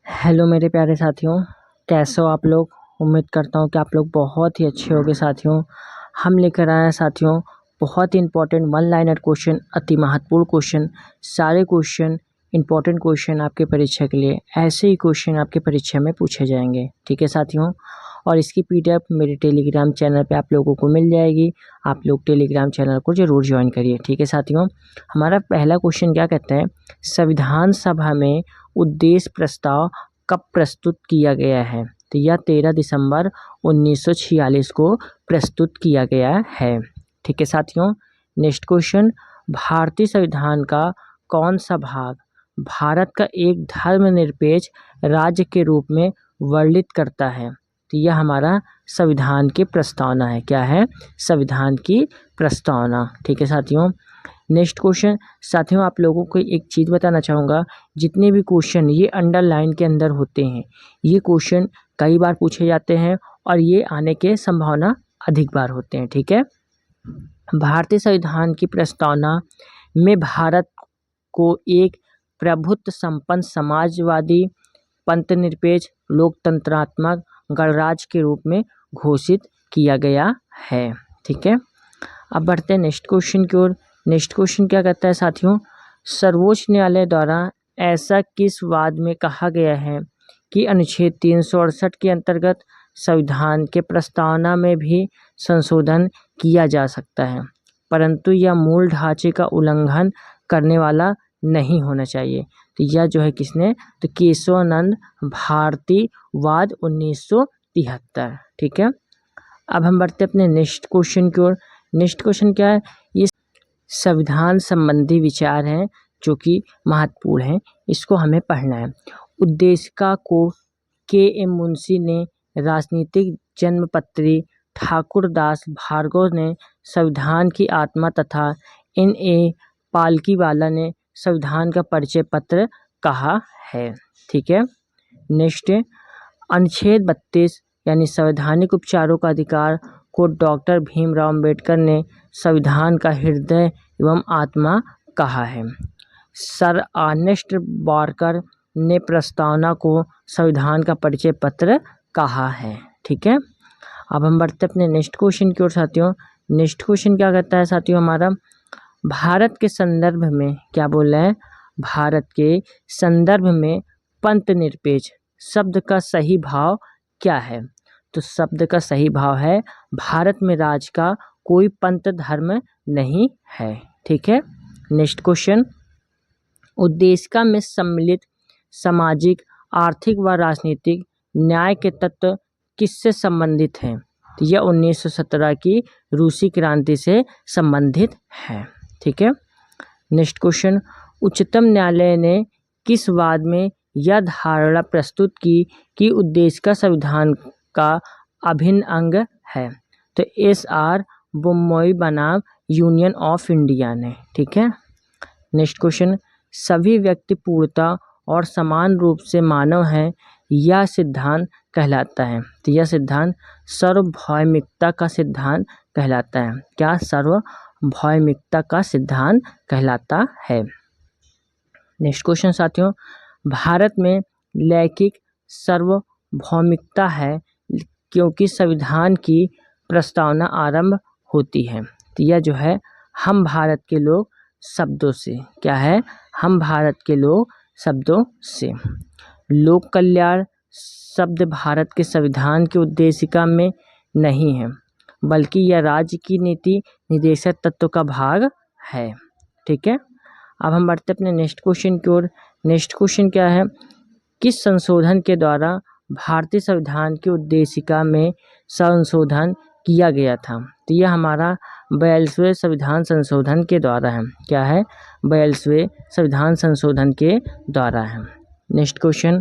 Hello मेरे प्यारे साथियों, कैसे हो आप लोग। उम्मीद करता हूँ कि आप लोग बहुत ही अच्छे होंगे साथियों। हम लेकर आए हैं साथियों बहुत ही इंपॉर्टेंट वन लाइनर क्वेश्चन, अति महत्वपूर्ण क्वेश्चन। सारे क्वेश्चन इंपॉर्टेंट क्वेश्चन आपके परीक्षा के लिए, ऐसे ही क्वेश्चन आपके परीक्षा में पूछे जाएंगे, ठीक है साथियों। और इसकी पीडीएफ मेरे टेलीग्राम चैनल पे आप लोगों को मिल जाएगी। आप लोग टेलीग्राम चैनल को ज़रूर ज्वाइन करिए, ठीक है साथियों। हमारा पहला क्वेश्चन क्या कहते हैं, संविधान सभा में उद्देश्य प्रस्ताव कब प्रस्तुत किया गया है। तो यह 13 दिसंबर 1946 को प्रस्तुत किया गया है, ठीक है साथियों। नेक्स्ट क्वेश्चन, भारतीय संविधान का कौन सा भाग भारत का एक धर्मनिरपेक्ष राज्य के रूप में वर्णित करता है। तो यह हमारा संविधान की प्रस्तावना है। क्या है, संविधान की प्रस्तावना, ठीक है साथियों। नेक्स्ट क्वेश्चन साथियों, आप लोगों को एक चीज़ बताना चाहूँगा, जितने भी क्वेश्चन ये अंडरलाइन के अंदर होते हैं, ये क्वेश्चन कई बार पूछे जाते हैं और ये आने के संभावना अधिक बार होते हैं, ठीक है। भारतीय संविधान की प्रस्तावना में भारत को एक प्रभुत्व संपन्न समाजवादी पंथनिरपेक्ष लोकतंत्रात्मक गणराज्य के रूप में घोषित किया गया है, ठीक है। अब बढ़ते हैं नेक्स्ट क्वेश्चन की ओर। नेक्स्ट क्वेश्चन क्या कहता है साथियों, सर्वोच्च न्यायालय द्वारा ऐसा किस वाद में कहा गया है कि अनुच्छेद 368 के अंतर्गत संविधान के प्रस्तावना में भी संशोधन किया जा सकता है, परंतु यह मूल ढांचे का उल्लंघन करने वाला नहीं होना चाहिए। तो यह जो है किसने, तो केशवानंद भारती वाद 1973, ठीक है। अब हम बढ़ते अपने नेक्स्ट क्वेश्चन की ओर। नेक्स्ट क्वेश्चन क्या है, ये संविधान संबंधी विचार हैं जो कि महत्वपूर्ण हैं, इसको हमें पढ़ना है। उद्देशिका को के.एम. मुंशी ने, राजनीतिक जन्मपत्री ठाकुरदास भार्गव ने संविधान की आत्मा तथा N.A. पालकीवाला ने संविधान का परिचय पत्र कहा है, ठीक है। नेक्स्ट है, अनुच्छेद 32 यानी संवैधानिक उपचारों का अधिकार को डॉक्टर भीमराव अंबेडकर ने संविधान का हृदय एवं आत्मा कहा है। सर अर्नेस्ट बारकर ने प्रस्तावना को संविधान का परिचय पत्र कहा है, ठीक है। अब हम बढ़ते अपने नेक्स्ट क्वेश्चन की ओर साथियों। नेक्स्ट क्वेश्चन क्या कहता है साथियों हमारा, भारत के संदर्भ में क्या बोल रहा है, भारत के संदर्भ में पंथ निरपेक्ष शब्द का सही भाव क्या है। तो शब्द का सही भाव है, भारत में राज का कोई पंथ धर्म नहीं है, ठीक है। नेक्स्ट क्वेश्चन, उद्देशिका में सम्मिलित सामाजिक आर्थिक व राजनीतिक न्याय के तत्व किससे संबंधित हैं। तो यह 1917 की रूसी क्रांति से संबंधित है, ठीक है। नेक्स्ट क्वेश्चन, उच्चतम न्यायालय ने किस वाद में यह धारणा प्रस्तुत की कि उद्देशिका संविधान का अभिन्न अंग है। तो S.R. बुम्मई बनाम यूनियन ऑफ इंडिया ने, ठीक है। नेक्स्ट क्वेश्चन, सभी व्यक्ति पूर्णता और समान रूप से मानव हैं, यह सिद्धांत कहलाता है। तो यह सिद्धांत सार्वभौमिकता का सिद्धांत कहलाता है। क्या, सार्वभौमिकता का सिद्धांत कहलाता है। नेक्स्ट क्वेश्चन साथियों, भारत में लैंगिक सार्वभौमिकता है क्योंकि संविधान की प्रस्तावना आरंभ होती है। तो यह जो है हम भारत के लोग शब्दों से, क्या है, हम भारत के लोग शब्दों से। लोक कल्याण शब्द भारत के संविधान की उद्देशिका में नहीं है, बल्कि यह राज्य की नीति निर्देशक तत्व का भाग है, ठीक है। अब हम बढ़ते अपने नेक्स्ट क्वेश्चन की ओर। नेक्स्ट क्वेश्चन क्या है, किस संशोधन के द्वारा भारतीय संविधान की उद्देशिका में संशोधन किया गया था। तो यह हमारा 42वें संविधान संशोधन के द्वारा है। क्या है, 42वें संविधान संशोधन के द्वारा है। नेक्स्ट क्वेश्चन,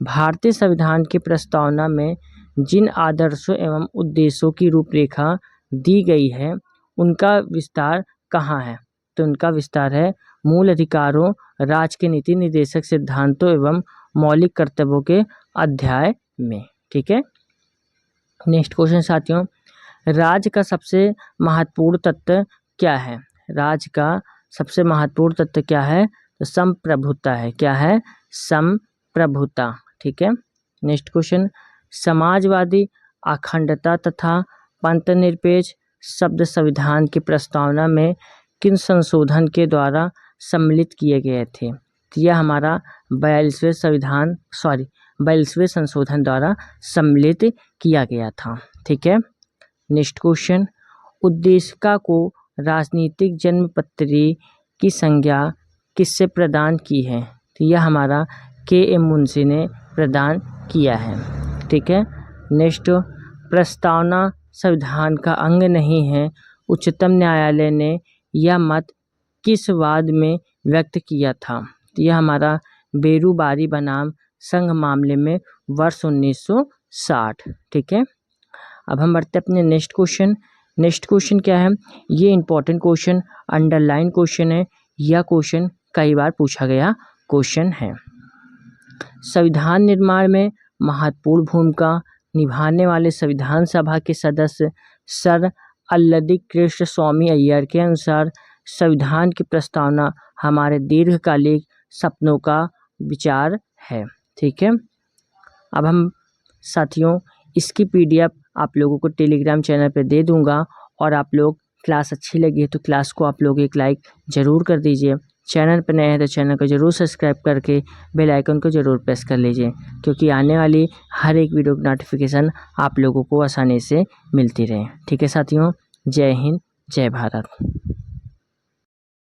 भारतीय संविधान की प्रस्तावना में जिन आदर्शों एवं उद्देश्यों की रूपरेखा दी गई है उनका विस्तार कहाँ है। तो उनका विस्तार है मूल अधिकारों, राज्य के नीति निर्देशक सिद्धांतों एवं मौलिक कर्तव्यों के अध्याय में, ठीक है। नेक्स्ट क्वेश्चन साथियों, राज्य का सबसे महत्वपूर्ण तत्व क्या है। राज्य का सबसे महत्वपूर्ण तत्व क्या है, तो संप्रभुता है। क्या है, संप्रभुता, ठीक है। नेक्स्ट क्वेश्चन, समाजवादी अखंडता तथा पंथनिरपेक्ष शब्द संविधान की प्रस्तावना में किन संशोधन के द्वारा सम्मिलित किए गए थे? तो यह हमारा 42वें संशोधन द्वारा सम्मिलित किया गया था, ठीक है। नेक्स्ट क्वेश्चन, उद्देशिका को राजनीतिक जन्मपत्री की संज्ञा किससे प्रदान की है? तो यह हमारा के.एम. मुंशी ने प्रदान किया है, ठीक है। नेक्स्ट, प्रस्तावना संविधान का अंग नहीं है, उच्चतम न्यायालय ने यह मत किस वाद में व्यक्त किया था? तो यह हमारा बेरूबारी बनाम संघ मामले में वर्ष 1960, ठीक है। अब हम बढ़ते अपने नेक्स्ट क्वेश्चन। नेक्स्ट क्वेश्चन क्या है? ये इंपॉर्टेंट क्वेश्चन, अंडरलाइन क्वेश्चन है। यह क्वेश्चन कई बार पूछा गया क्वेश्चन है। संविधान निर्माण में महत्वपूर्ण भूमिका निभाने वाले संविधान सभा के सदस्य सर अल्लदी कृष्ण स्वामी अय्यर के अनुसार संविधान की प्रस्तावना हमारे दीर्घकालिक सपनों का विचार है, ठीक है। अब हम साथियों इसकी PDF आप लोगों को टेलीग्राम चैनल पे दे दूंगा, और आप लोग क्लास अच्छी लगी है तो क्लास को आप लोग एक लाइक ज़रूर कर दीजिए। चैनल पर नए हैं तो चैनल को ज़रूर सब्सक्राइब करके बेल आइकन को ज़रूर प्रेस कर लीजिए, क्योंकि आने वाली हर एक वीडियो की नोटिफिकेशन आप लोगों को आसानी से मिलती रहे, ठीक है साथियों। जय हिंद, जय भारत।